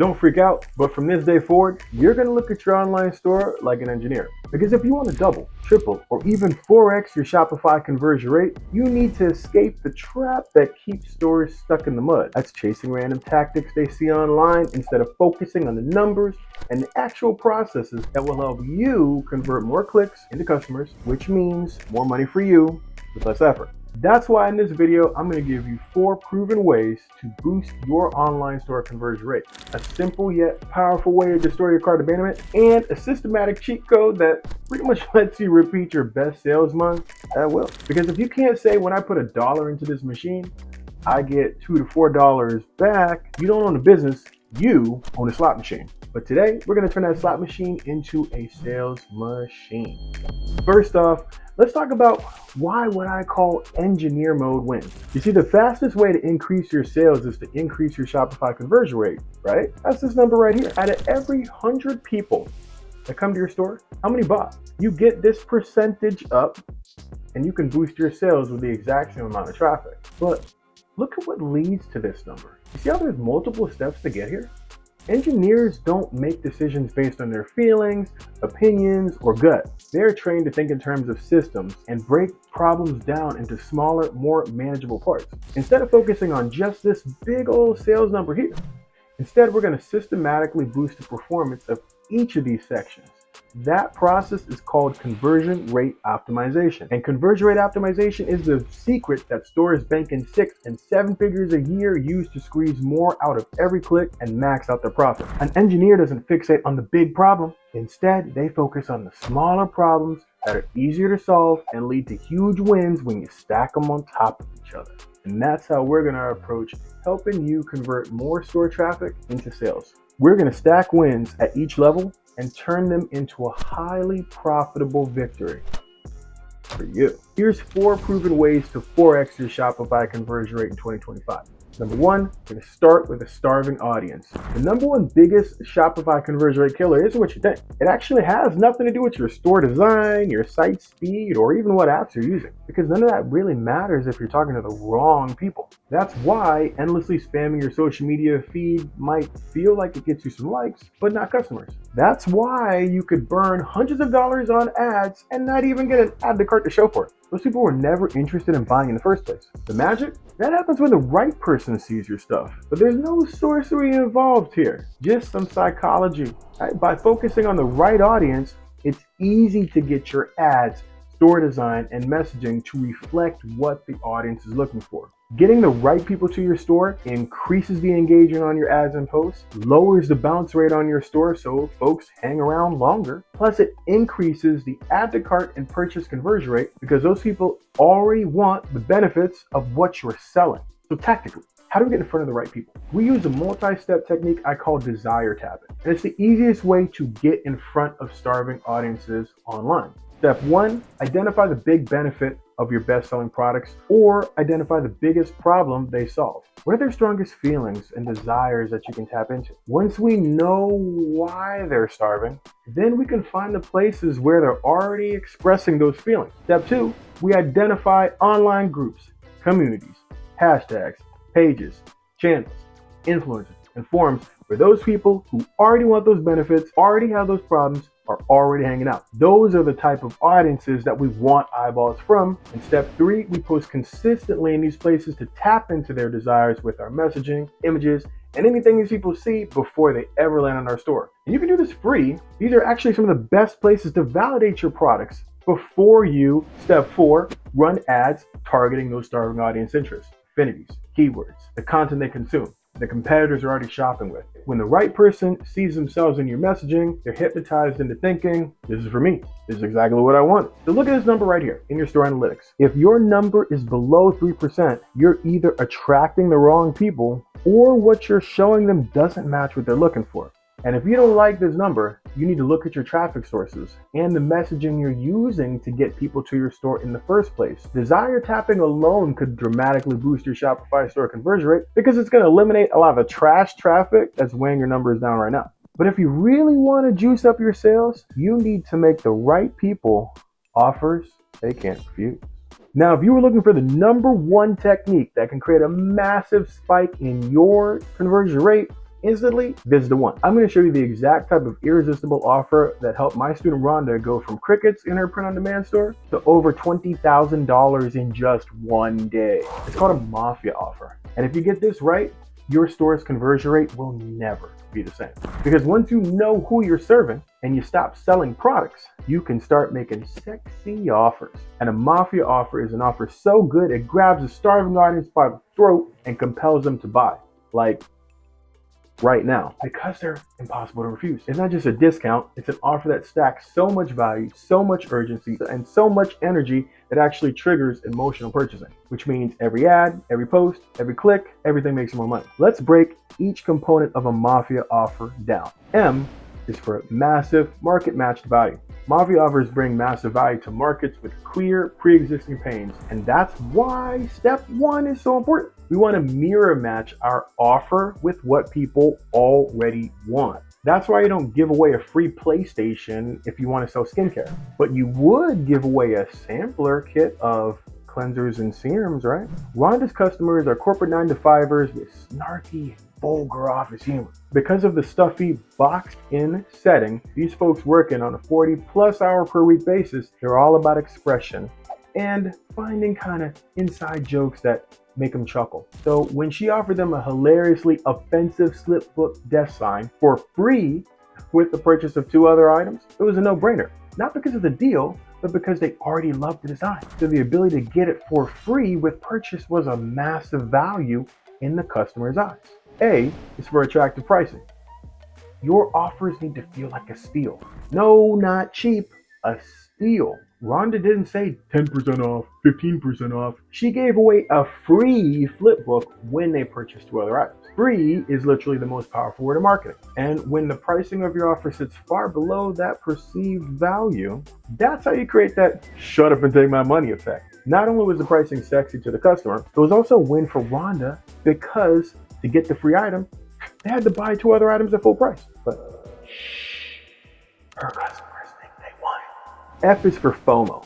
Don't freak out, but from this day forward, you're going to look at your online store like an engineer. Because if you want to double, triple, or even 4x your Shopify conversion rate, you need to escape the trap that keeps stores stuck in the mud. That's chasing random tactics they see online instead of focusing on the numbers and the actual processes that will help you convert more clicks into customers, which means more money for you with less effort. That's why in this video, I'm going to give you 4 proven ways to boost your online store conversion rate. A simple yet powerful way to destroy your cart abandonment, and a systematic cheat code that pretty much lets you repeat your best sales month at will. Because if you can't say, when I put $1 into this machine, I get $2 to $4 back, you don't own a business, you own a slot machine. But today, we're going to turn that slot machine into a sales machine. First off, let's talk about why what I call engineer mode wins. You see, the fastest way to increase your sales is to increase your Shopify conversion rate, right? That's this number right here. Out of every 100 people that come to your store, how many bought? You get this percentage up and you can boost your sales with the exact same amount of traffic. But look at what leads to this number. You see how there's multiple steps to get here? Engineers don't make decisions based on their feelings, opinions, or gut. They're trained to think in terms of systems and break problems down into smaller, more manageable parts. Instead of focusing on just this big old sales number here, instead we're going to systematically boost the performance of each of these sections. That process is called conversion rate optimization. And conversion rate optimization is the secret that stores banking 6 and 7 figures a year use to squeeze more out of every click and max out their profit. An engineer doesn't fixate on the big problem. Instead, they focus on the smaller problems that are easier to solve and lead to huge wins when you stack them on top of each other. And that's how we're going to approach helping you convert more store traffic into sales. We're going to stack wins at each level and turn them into a highly profitable victory for you. Here's 4 proven ways to 4x your Shopify conversion rate in 2025. Number 1, we're going to start with a starving audience. The number 1 biggest Shopify conversion rate killer isn't what you think. It actually has nothing to do with your store design, your site speed, or even what apps you're using, because none of that really matters if you're talking to the wrong people. That's why endlessly spamming your social media feed might feel like it gets you some likes, but not customers. That's why you could burn hundreds of dollars on ads and not even get an add to cart to show for it. Those people were never interested in buying in the first place. The magic? That happens when the right person sees your stuff. But there's no sorcery involved here, just some psychology. Right? By focusing on the right audience, it's easy to get your ads, store design, and messaging to reflect what the audience is looking for. Getting the right people to your store increases the engagement on your ads and posts, lowers the bounce rate on your store so folks hang around longer. Plus, it increases the add to cart and purchase conversion rate because those people already want the benefits of what you're selling. So tactically, how do we get in front of the right people? We use a multi-step technique I call desire tapping. And it's the easiest way to get in front of starving audiences online. Step 1, identify the big benefit of your best-selling products or identify the biggest problem they solve. What are their strongest feelings and desires that you can tap into? Once we know why they're starving, then we can find the places where they're already expressing those feelings. Step 2, we identify online groups, communities, hashtags, pages, channels, influencers, and forums where those people who already want those benefits, already have those problems, are already hanging out. Those are the type of audiences that we want eyeballs from. And step 3, we post consistently in these places to tap into their desires with our messaging, images, and anything these people see before they ever land on our store. And you can do this free. These are actually some of the best places to validate your products before you, step 4, run ads targeting those starving audience interests, affinities, keywords, the content they consume, the competitors are already shopping with. When the right person sees themselves in your messaging, they're hypnotized into thinking, this is for me. This is exactly what I want. So look at this number right here in your store analytics. If your number is below 3%, you're either attracting the wrong people or what you're showing them doesn't match what they're looking for. And if you don't like this number, you need to look at your traffic sources and the messaging you're using to get people to your store in the first place. Desire tapping alone could dramatically boost your Shopify store conversion rate because it's going to eliminate a lot of the trash traffic that's weighing your numbers down right now. But if you really want to juice up your sales, you need to make the right people offers they can't refuse. Now, if you were looking for the number 1 technique that can create a massive spike in your conversion rate, instantly, this is the one. I'm going to show you the exact type of irresistible offer that helped my student Rhonda go from crickets in her print-on-demand store to over $20,000 in just one day. It's called a mafia offer. And if you get this right, your store's conversion rate will never be the same. Because once you know who you're serving and you stop selling products, you can start making sexy offers. And a mafia offer is an offer so good it grabs a starving audience by the throat and compels them to buy. Like right now, because they're impossible to refuse. It's not just a discount, it's an offer that stacks so much value, so much urgency, and so much energy that actually triggers emotional purchasing, which means every ad, every post, every click, everything makes more money. Let's break each component of a mafia offer down. M is for massive market matched value. Mafia offers bring massive value to markets with clear pre-existing pains, and that's why step one is so important. We want to mirror match our offer with what people already want. That's why you don't give away a free PlayStation if you want to sell skincare, but you would give away a sampler kit of cleansers and serums, right? Rhonda's customers are corporate 9-to-5ers with snarky, vulgar office humor. Because of the stuffy, boxed-in setting, these folks working on a 40-plus hour per week basis, they're all about expression and finding kind of inside jokes that make them chuckle. So when she offered them a hilariously offensive slipbook death sign for free with the purchase of 2 other items, it was a no-brainer. Not because of the deal, but because they already loved the design. So the ability to get it for free with purchase was a massive value in the customer's eyes. A is for attractive pricing. Your offers need to feel like a steal. No, not cheap, a steal. Rhonda didn't say 10% off, 15% off. She gave away a free flipbook when they purchased 2 other items. Free is literally the most powerful word in marketing. And when the pricing of your offer sits far below that perceived value, that's how you create that shut up and take my money effect. Not only was the pricing sexy to the customer, it was also a win for Rhonda because to get the free item, they had to buy 2 other items at full price. But her customers think they won. F is for FOMO.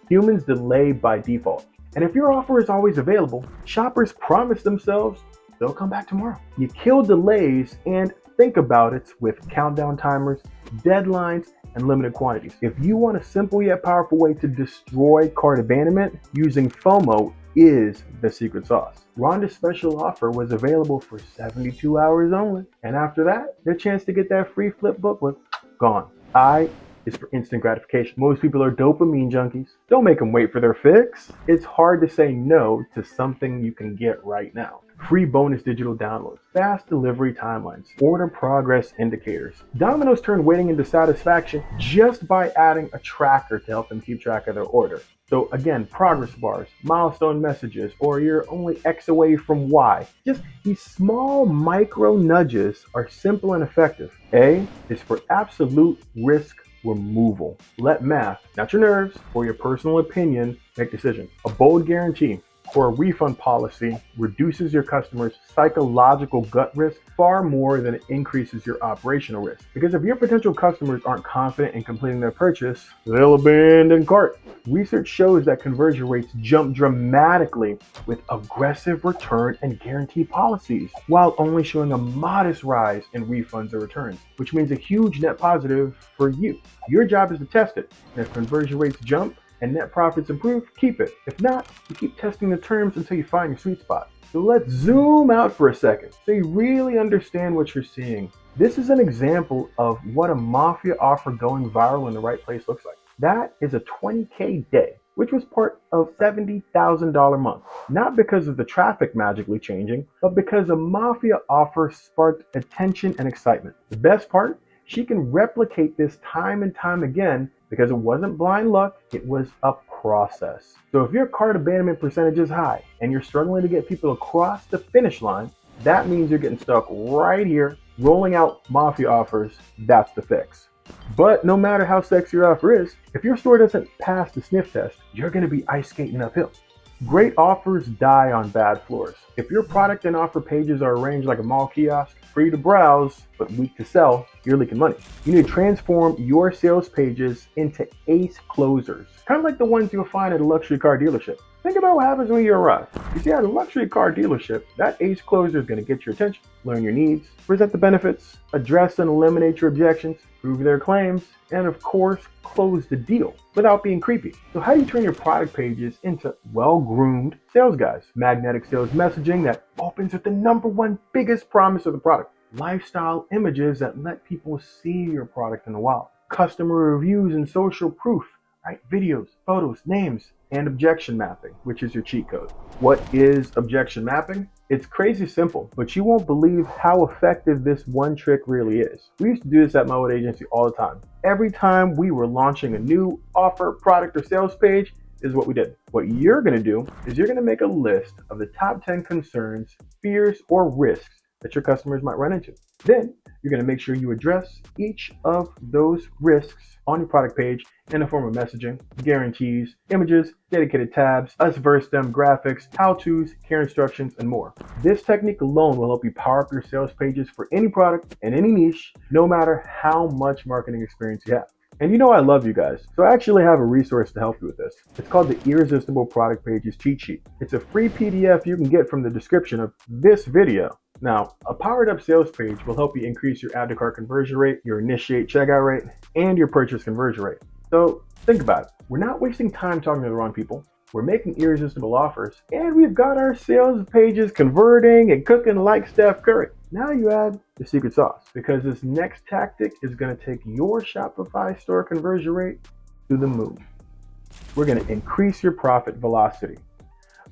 Humans delay by default. And if your offer is always available, shoppers promise themselves they'll come back tomorrow. You kill delays and think about it with countdown timers, deadlines, and limited quantities. If you want a simple yet powerful way to destroy cart abandonment, using FOMO is the secret sauce. Rhonda's special offer was available for 72 hours only. And after that, their chance to get that free flip book was gone. I is for instant gratification. Most people are dopamine junkies. Don't make them wait for their fix. It's hard to say no to something you can get right now. Free bonus digital downloads, fast delivery timelines, order progress indicators. Domino's turned waiting into satisfaction just by adding a tracker to help them keep track of their order. So again, progress bars, milestone messages, or you're only X away from Y. Just these small micro nudges are simple and effective. A is for absolute risk removal. Let math, not your nerves or your personal opinion, make decisions. A bold guarantee or a refund policy reduces your customers' psychological gut risk far more than it increases your operational risk. Because if your potential customers aren't confident in completing their purchase, they'll abandon cart. Research shows that conversion rates jump dramatically with aggressive return and guarantee policies, while only showing a modest rise in refunds or returns, which means a huge net positive for you. Your job is to test it, and if conversion rates jump and net profits improve, keep it. If not, you keep testing the terms until you find your sweet spot. So let's zoom out for a second so you really understand what you're seeing. This is an example of what a mafia offer going viral in the right place looks like. That is a $20K day, which was part of $70,000 month. Not because of the traffic magically changing, but because a mafia offer sparked attention and excitement. The best part? She can replicate this time and time again because it wasn't blind luck, it was a process. So if your cart abandonment percentage is high and you're struggling to get people across the finish line, that means you're getting stuck right here, rolling out mafia offers. That's the fix. But no matter how sexy your offer is, if your store doesn't pass the sniff test, you're going to be ice skating uphill. Great offers die on bad floors. If your product and offer pages are arranged like a mall kiosk, free to browse, but weak to sell, you're leaking money. You need to transform your sales pages into ace closers, kind of like the ones you'll find at a luxury car dealership. Think about what happens when you arrive. You see, at a luxury car dealership, that ace closer is going to get your attention, learn your needs, present the benefits, address and eliminate your objections, prove their claims, and of course, close the deal without being creepy. So how do you turn your product pages into well-groomed sales guys? Magnetic sales messaging that opens with the number one biggest promise of the product. Lifestyle images that let people see your product in the wild. Customer reviews and social proof, right? Videos, photos, names, and objection mapping, which is your cheat code. What is objection mapping? It's crazy simple, but you won't believe how effective this one trick really is. We used to do this at my old agency all the time. Every time we were launching a new offer, product, or sales page, is what we did. What you're gonna do is you're gonna make a list of the top 10 concerns, fears, or risks that your customers might run into. Then you're going to make sure you address each of those risks on your product page in the form of messaging, guarantees, images, dedicated tabs, us versus them graphics, how-tos, care instructions, and more. This technique alone will help you power up your sales pages for any product and any niche, no matter how much marketing experience you have. And you know I love you guys, so I actually have a resource to help you with this. It's called the Irresistible Product Pages Cheat Sheet. It's a free PDF you can get from the description of this video. Now, a powered up sales page will help you increase your add to cart conversion rate, your initiate checkout rate, and your purchase conversion rate. So think about it. We're not wasting time talking to the wrong people. We're making irresistible offers, and we've got our sales pages converting and cooking like Steph Curry. Now you add the secret sauce, because this next tactic is going to take your Shopify store conversion rate to the moon. We're going to increase your profit velocity.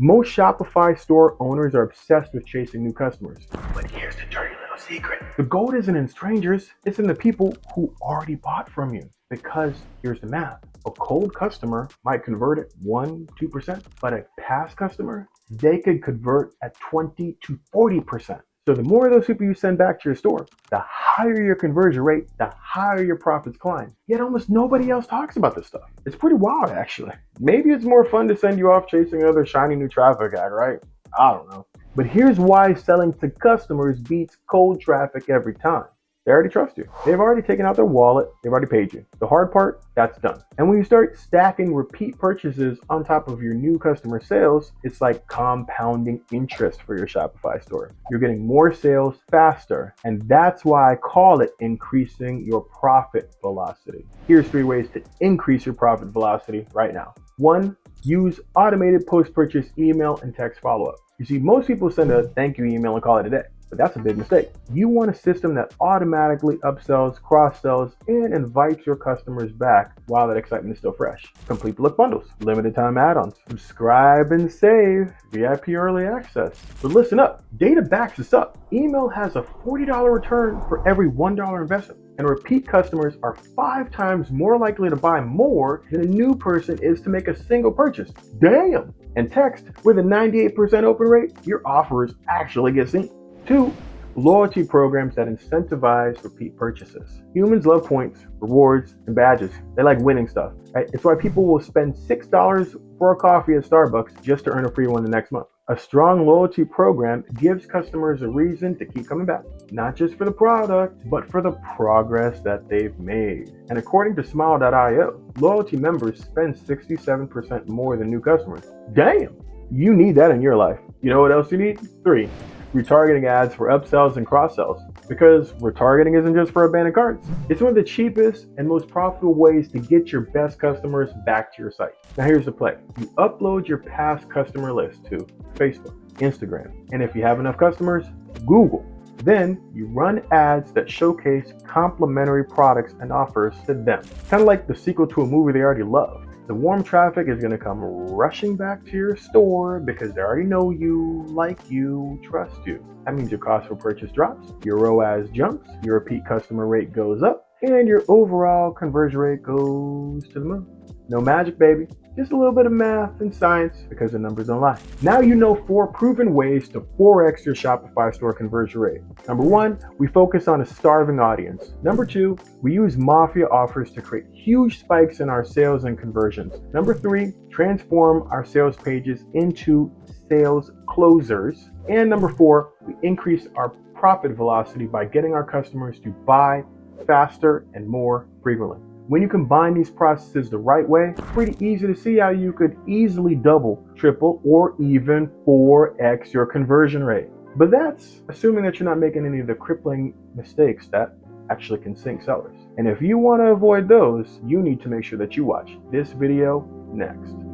Most Shopify store owners are obsessed with chasing new customers. But here's the dirty little secret. The gold isn't in strangers, it's in the people who already bought from you. Because here's the math. A cold customer might convert at 1-2%, but a past customer, they could convert at 20 to 40%. So the more of those people you send back to your store, the higher your conversion rate, the higher your profits climb. Yet almost nobody else talks about this stuff. It's pretty wild, actually. Maybe it's more fun to send you off chasing another shiny new traffic ad, right? I don't know. But here's why selling to customers beats cold traffic every time. They already trust you. They've already taken out their wallet. They've already paid you. The hard part, that's done. And when you start stacking repeat purchases on top of your new customer sales, it's like compounding interest for your Shopify store. You're getting more sales faster. And that's why I call it increasing your profit velocity. Here's 3 ways to increase your profit velocity right now. 1, use automated post-purchase email and text follow-up. You see, most people send a thank you email and call it a day. But that's a big mistake. You want a system that automatically upsells, cross-sells, and invites your customers back while that excitement is still fresh. Complete the look bundles, limited time add-ons, subscribe and save, VIP early access. But listen up, data backs this up. Email has a $40 return for every $1 investment. And repeat customers are 5 times more likely to buy more than a new person is to make a single purchase. Damn! And text, with a 98% open rate, your offers actually get seen. 2, loyalty programs that incentivize repeat purchases. Humans love points, rewards, and badges. They like winning stuff, right? It's why people will spend $6 for a coffee at Starbucks just to earn a free one the next month. A strong loyalty program gives customers a reason to keep coming back, not just for the product, but for the progress that they've made. And according to Smile.io, loyalty members spend 67% more than new customers. Damn! You need that in your life. You know what else you need? 3, retargeting ads for upsells and cross-sells. Because retargeting isn't just for abandoned carts. It's one of the cheapest and most profitable ways to get your best customers back to your site. Now here's the play. You upload your past customer list to Facebook, Instagram, and if you have enough customers, Google. Then you run ads that showcase complimentary products and offers to them. Kind of like the sequel to a movie they already love. The warm traffic is going to come rushing back to your store because they already know you, like you, trust you. That means your cost per purchase drops, your ROAS jumps, your repeat customer rate goes up, and your overall conversion rate goes to the moon. No magic, baby. Just a little bit of math and science because the numbers don't lie. Now you know 4 proven ways to 4x your Shopify store conversion rate. Number 1, we focus on a starving audience. Number 2, we use mafia offers to create huge spikes in our sales and conversions. Number 3, transform our sales pages into sales closers. And number 4, we increase our profit velocity by getting our customers to buy faster and more frequently. When you combine these processes the right way, it's pretty easy to see how you could easily double, triple, or even 4x your conversion rate. But that's assuming that you're not making any of the crippling mistakes that actually can sink sellers. And if you want to avoid those, you need to make sure that you watch this video next.